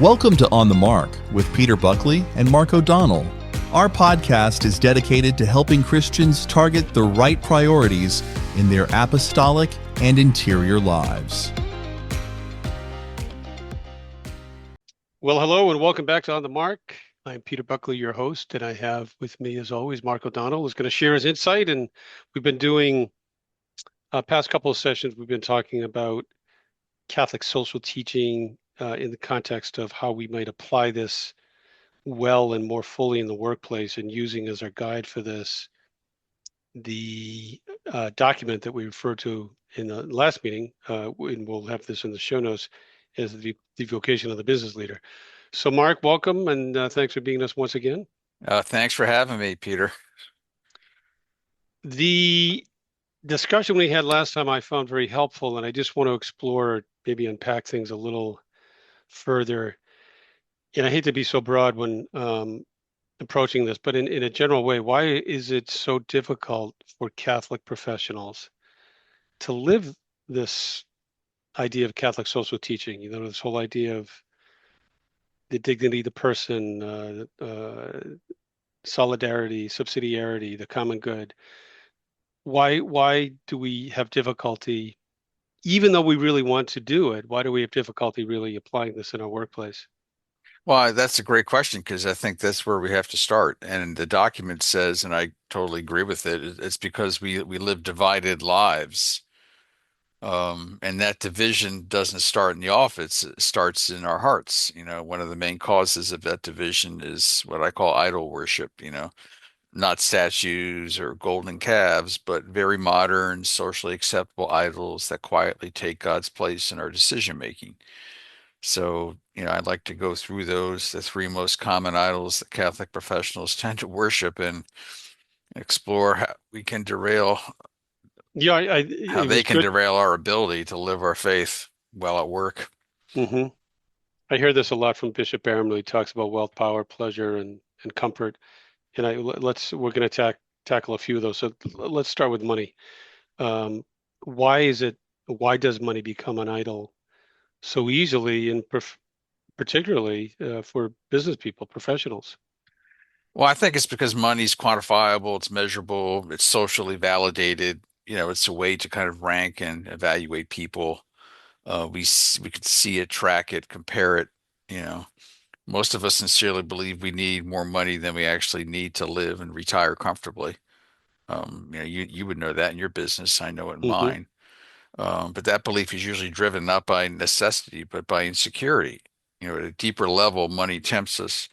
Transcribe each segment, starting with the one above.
Welcome to On the Mark with Peter Buckley and Mark O'Donnell. Our podcast is dedicated to helping Christians target the right priorities in their apostolic and interior lives. Well, hello and welcome back to On the Mark. I'm Peter Buckley, your host, and I have with me, as always, Mark O'Donnell, who's going to share his insight. And we've been doing past couple of sessions, we've been talking about Catholic social teaching in the context of how we might apply this well and more fully in the workplace, and using as our guide for this the document that we referred to in the last meeting, and we'll have this in the show notes, is the Vocation of the Business Leader. So, Mark, welcome, and thanks for being us once again. Thanks for having me, Peter. The discussion we had last time I found very helpful, and I just want to explore, maybe unpack things a little further. And I hate to be so broad when approaching this, but in a general way, why is it so difficult for Catholic professionals to live this idea of Catholic social teaching? You know, this whole idea of the dignity of the person, solidarity, subsidiarity, the common good. Why do we have difficulty, even though we really want to do it, why do we have difficulty really applying this in our workplace? Well, that's a great question because I think that's where we have to start. And the document says, and I totally agree with it, it's because we live divided lives. And that division doesn't start in the office, it starts in our hearts. You know, one of the main causes of that division is what I call idol worship, not statues or golden calves, but very modern, socially acceptable idols that quietly take God's place in our decision making. So, I'd like to go through those, the three most common idols that Catholic professionals tend to worship, and explore how we can derail, Yeah, how it they was can good. derail our ability to live our faith well at work. Hmm. I hear this a lot from Bishop Barham when he talks about wealth, power, pleasure, and comfort. And we're going to tackle a few of those. So let's start with money. Um, why does money become an idol so easily, and particularly for business people, professionals? Well, I think it's because money's quantifiable, it's measurable, it's socially validated. It's a way to kind of rank and evaluate people. We could see it, track it, compare it. You know, most of us sincerely believe we need more money than we actually need to live and retire comfortably. You would know that in your business. I know in Hmm. mine. But that belief is usually driven not by necessity, but by insecurity. At a deeper level, money tempts us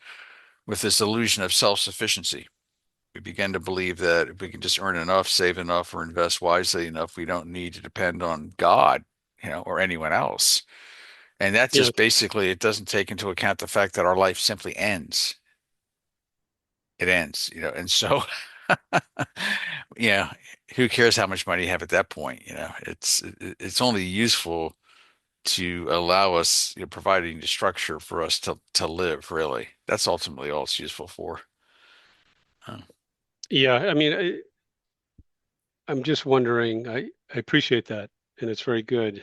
with this illusion of self-sufficiency. We begin to believe that if we can just earn enough, save enough, or invest wisely enough, we don't need to depend on God, or anyone else. And that Yeah, just basically, it doesn't take into account the fact that our life simply ends. It ends, and so, yeah, who cares how much money you have at that point? It's only useful to allow us, providing the structure for us to live, really. That's ultimately all it's useful for. Uh, yeah. I mean, I'm just wondering. I appreciate that, and it's very good.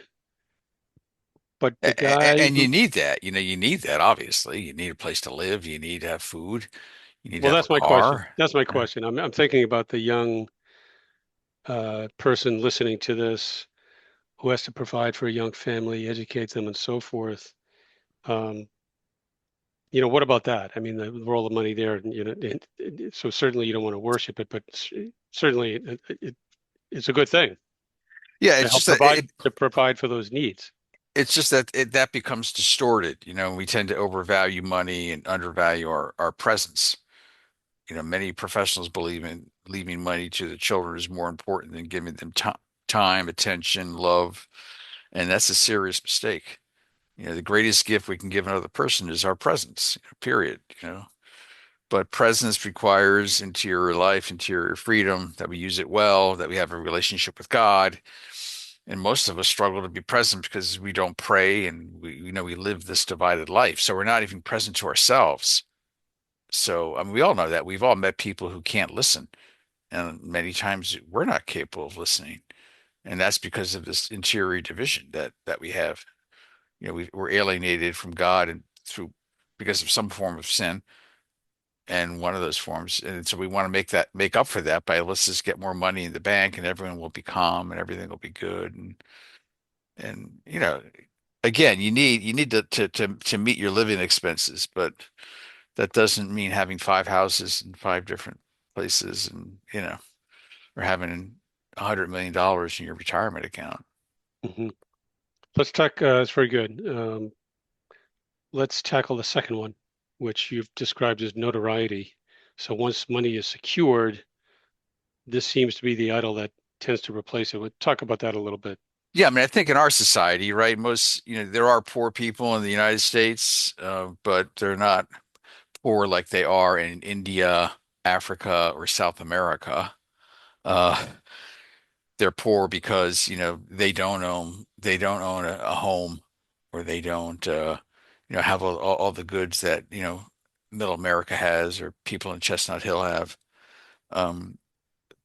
But the guy and who, you need that, you need that, obviously. You need a place to live, you need to have food, you need to well, have a that's my question. car. That's my Uh, question. I'm thinking about the young person listening to this, who has to provide for a young family, educate them, and so forth. Um, what about that? I mean, the role of money there, and so certainly you don't want to worship it, but certainly it's a good thing yeah, to it's help just that provide for those needs. that becomes distorted. We tend to overvalue money and undervalue our presence. Many professionals believe in leaving money to the children is more important than giving them time, attention, love, and that's a serious mistake. The greatest gift we can give another person is our presence, period. But presence requires interior life, interior freedom, that we use it well, that we have a relationship with God. And most of us struggle to be present because we don't pray, and we live this divided life. So we're not even present to ourselves. So, I mean, we all know that. We've all met people who can't listen, and many times we're not capable of listening. And that's because of this interior division that we have. We're alienated from God and through because of some form of sin, and one of those forms. And so we want to make up for that by let's just get more money in the bank and everyone will be calm and everything will be good. And again, you need to meet your living expenses, but that doesn't mean having five houses in five different places and or having $100 million in your retirement account. Hmm. Let's talk. It's very good. Let's tackle the second one, which you've described as notoriety. So once money is secured, this seems to be the idol that tends to replace it. We'll talk about that a little bit. Yeah, I mean, I think in our society, right, there are poor people in the United States, but they're not poor like they are in India, Africa, or South America. Uh, they're poor because, they don't own a home, or they don't, have all the goods that, middle America has or people in Chestnut Hill have. Um,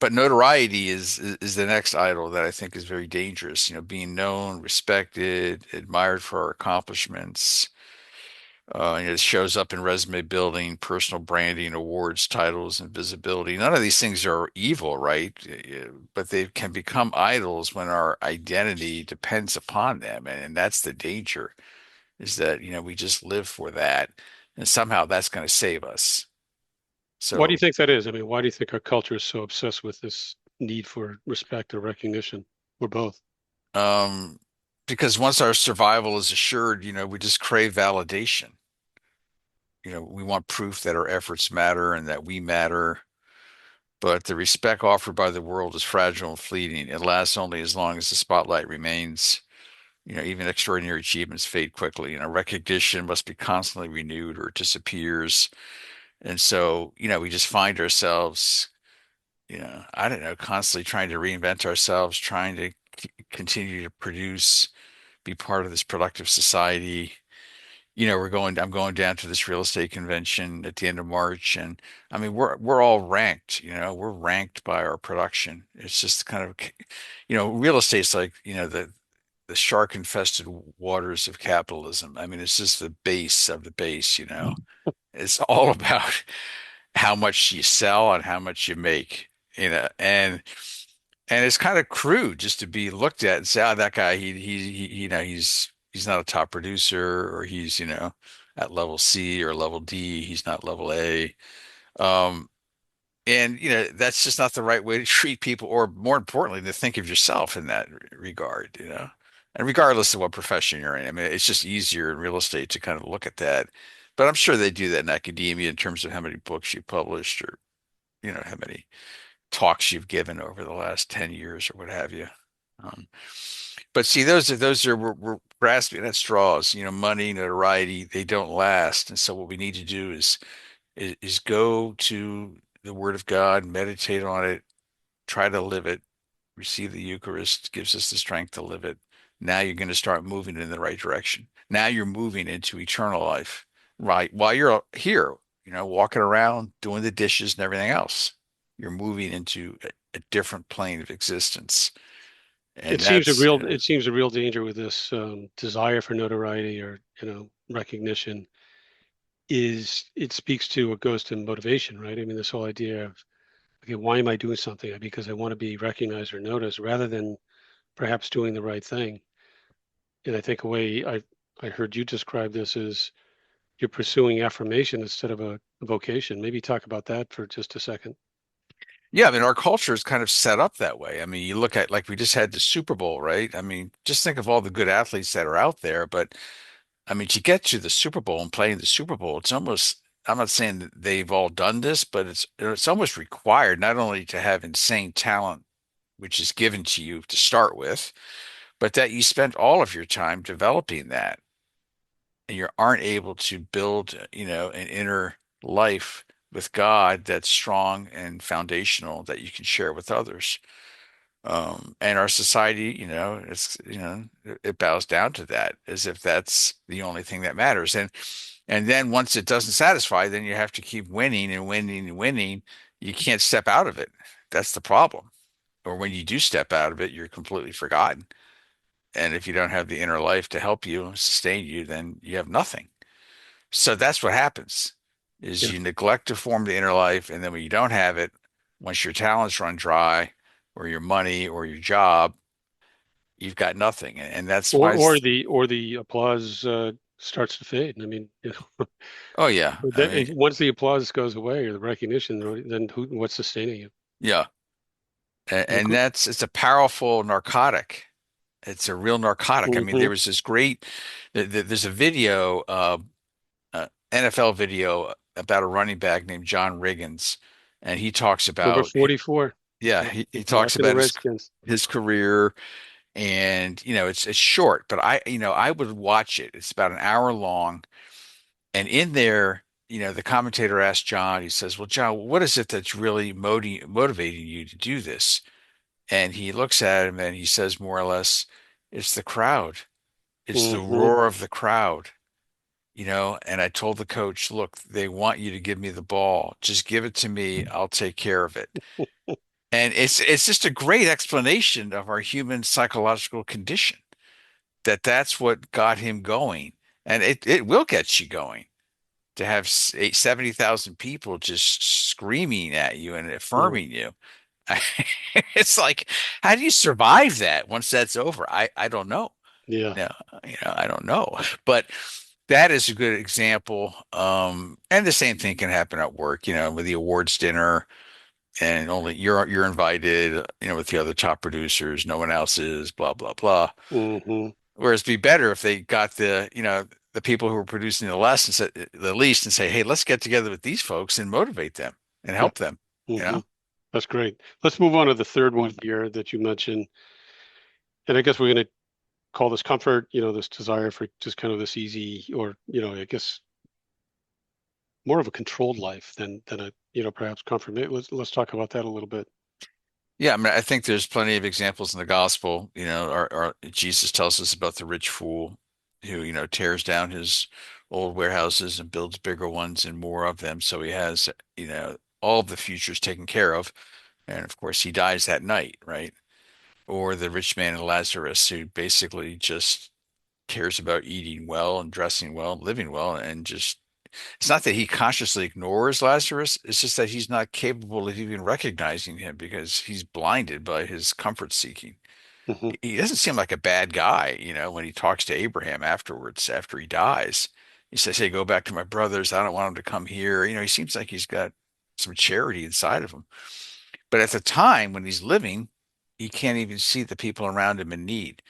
but notoriety is the next idol that I think is very dangerous. Being known, respected, admired for our accomplishments. It shows up in resume building, personal branding, awards, titles, and visibility. None of these things are evil, right? But they can become idols when our identity depends upon them, and that's the danger. Is that we just live for that, and somehow that's going to save us. Why do you So, think that is? I mean, why do you think our culture is so obsessed with this need for respect or recognition, or both? um, because once our survival is assured, we just crave validation. We want proof that our efforts matter and that we matter. But the respect offered by the world is fragile and fleeting. It lasts only as long as the spotlight remains. Even extraordinary achievements fade quickly. Recognition must be constantly renewed or it disappears. And so, we just find ourselves, I don't know, constantly trying to reinvent ourselves, trying to continue to produce, be part of this productive society. I'm going down to this real estate convention at the end of March, and I mean, we're all ranked, we're ranked by our production. It's just kind of, real estate's like, the shark infested waters of capitalism. I mean, it's just the base of the base. It's all about how much you sell and how much you make, and it's kind of crude just to be looked at and say, oh, that guy, he's not a top producer, or he's, at level C or level D, he's not level A. Um, and that's just not the right way to treat people, or more importantly, to think of yourself in that regard. And regardless of what profession you're in, I mean, it's just easier in real estate to kind of look at that. But I'm sure they do that in academia in terms of how many books you published, or how many talks you've given over the last 10 years or what have you. Um, but see, those are we're grasping at straws. Money, notoriety, they don't last. And so what we need to do is go to the Word of God, meditate on it, try to live it, receive the Eucharist, gives us the strength to live it. Now you're going to start moving in the right direction. Now you're moving into eternal life, right? While you're here, walking around, doing the dishes and everything else, you're moving into a different plane of existence. And It seems a that's, real it seems a real danger with this desire for notoriety or recognition is it speaks to what goes to motivation, right? I mean, this whole idea of, okay, why am I doing something? Because I want to be recognized or noticed rather than perhaps doing the right thing. And I think a way I heard you describe this is you're pursuing affirmation instead of a vocation. Maybe talk about that for just a second. yeah, I mean, our culture is kind of set up that way. I mean, you look at, like, we just had the Super Bowl, right? I mean, just think of all the good athletes that are out there. But I mean, to get to the Super Bowl and play in the Super Bowl, it's almost, I'm not saying that they've all done this, but it's almost required not only to have insane talent, which is given to you to start with, but that you spend all of your time developing that, and you aren't able to build, an inner life with God that's strong and foundational that you can share with others. And our society, it bows down to that as if that's the only thing that matters. And then once it doesn't satisfy, then you have to keep winning and winning and winning. You can't step out of it. That's the problem. Or when you do step out of it, you're completely forgotten. And if you don't have the inner life to help you and sustain you, then you have nothing. So that's what happens is Yeah. you neglect to form the inner life, and then when you don't have it, once your talents run dry, or your money or your job, you've got nothing. And that's why Or it's, the applause starts to fade. I mean, oh yeah, I mean, once the applause goes away or the recognition, then what's sustaining you? yeah. And Look. that's it's a powerful narcotic. It's a real narcotic. I mean, Hmm. there was this great there's a video, NFL video about a running back named John Riggins, and he talks Number about, 44. yeah, Yeah, he talks rocking the about Redskins. his career. And it's short, but I would watch it. It's about an hour long, and in there, the commentator asked John. He says, "Well, John, what is it that's really motivating you to do this?" And he looks at him and he says, more or less, "It's the crowd. It's the Hmm. roar of the crowd." And I told the coach, "Look, they want you to give me the ball. Just give it to me. I'll take care of it." And it's just a great explanation of our human psychological condition, that's what got him going. And it will get you going to have 70,000 people just screaming at you and Yeah. affirming you. It's like, how do you survive that once that's over? I don't know. Yeah. No, I don't know. But that is a good example. And the same thing can happen at work, with the awards dinner, and only you're invited, with the other top producers, no one else is, blah, blah, blah. Hmm. Whereas it'd be better if they got the people who were producing the less and the least, and say, hey, let's get together with these folks and motivate them and Yep. help them, you Hmm. know? That's great. Let's move on to the third one here that you mentioned. And I guess we're going to call this comfort, this desire for just kind of this easy or, I guess more of a controlled life than a, perhaps comfort. Let's talk about that a little bit. Yeah, I mean, I think there's plenty of examples in the gospel. Jesus tells us about the rich fool who, tears down his old warehouses and builds bigger ones and more of them. So he has, all of the futures taken care of. And of course, he dies that night, right? Or the rich man and Lazarus, who basically just cares about eating well and dressing well and living well, and just it's not that he consciously ignores Lazarus, it's just that he's not capable of even recognizing him because he's blinded by his comfort seeking. Hmm. He doesn't seem like a bad guy, when he talks to Abraham afterwards, after he dies. He says, "Hey, go back to my brothers. I don't want them to come here." He seems like he's got some charity inside of him. But at the time when he's living, he can't even see the people around him in need.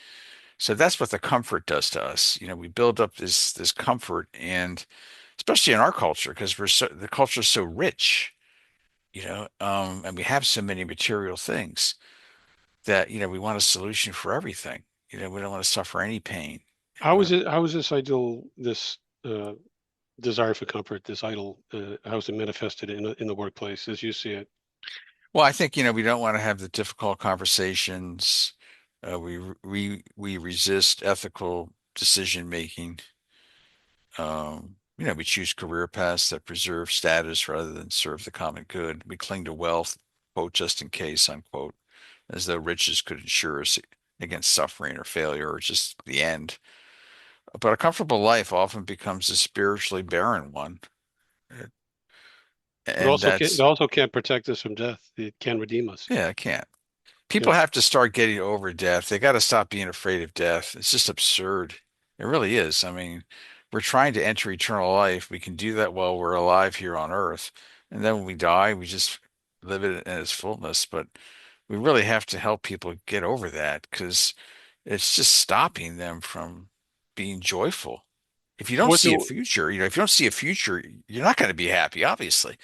So that's what the comfort does to us. We build up this comfort, and especially in our culture, because the culture is so rich, and we have so many material things that, we want a solution for everything. We don't want to suffer any pain. How We is don't, it? How is this ideal? This desire for comfort, this idol, how is it manifested in the workplace as you see it? well, I think, we don't want to have the difficult conversations. We resist ethical decision making. We choose career paths that preserve status rather than serve the common good. We cling to wealth, quote, just in case, unquote, as though riches could ensure us against suffering or failure or just the end. But a comfortable life often becomes a spiritually barren one. It And also it that's, also can't protect us from death. It can redeem us. yeah, I can't. Yeah. People have to start getting over death. They got to stop being afraid of death. It's just absurd. It really is. I mean, we're trying to enter eternal life. We can do that while we're alive here on earth. And then when we die, we just live it in its fullness. But we really have to help people get over that because it's just stopping them from being joyful. If you don't What's see a it? future, if you don't see a future, you're not going to be happy, obviously.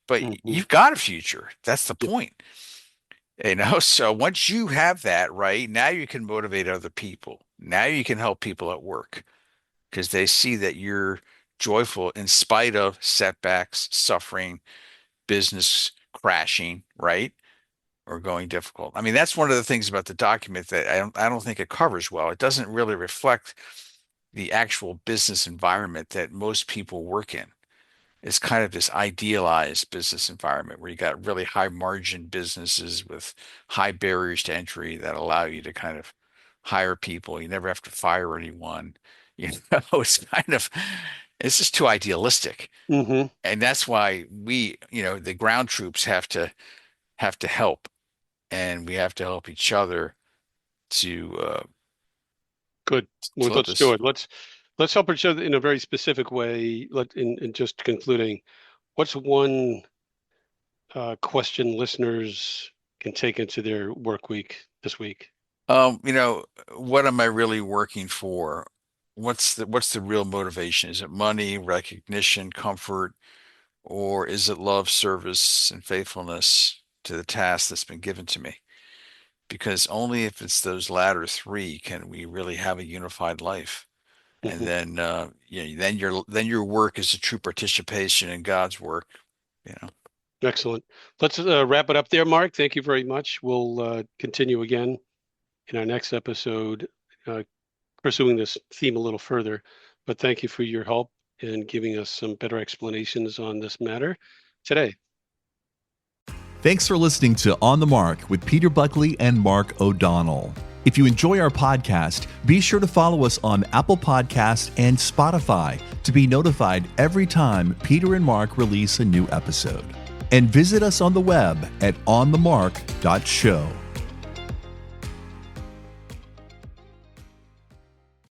But Mhm. you've got a future. That's the Yeah. point. So once you have that, right, now you can motivate other people. Now you can help people at work because they see that you're joyful in spite of setbacks, suffering, business crashing, right? Or going difficult. I mean, that's one of the things about the document that I don't think it covers well. It doesn't really reflect the actual business environment that most people work in. It's kind of this idealized business environment where you got really high margin businesses with high barriers to entry that allow you to kind of hire people. You never have to fire anyone. It's kind of It's just too idealistic. Mm-hmm. And that's why we, the ground troops have to help, and we have to help each other to Good. Well, flip let's do this. it. Let's help each other in a very specific way. In just concluding, what's one question listeners can take into their work week this week? What am I really working for? What's the real motivation? Is it money, recognition, comfort, or is it love, service, and faithfulness to the task that's been given to me? Because only if it's those latter three can we really have a unified life. And Mm-hmm. then then your work is a true participation in God's work, you know. Excellent. Let's wrap it up there, Mark. Thank you very much. We'll continue again in our next episode, pursuing this theme a little further. But thank you for your help in giving us some better explanations on this matter today. Thanks for listening to On the Mark with Peter Buckley and Mark O'Donnell. If you enjoy our podcast, be sure to follow us on Apple Podcasts and Spotify to be notified every time Peter and Mark release a new episode. And visit us on the web at onthemark.show.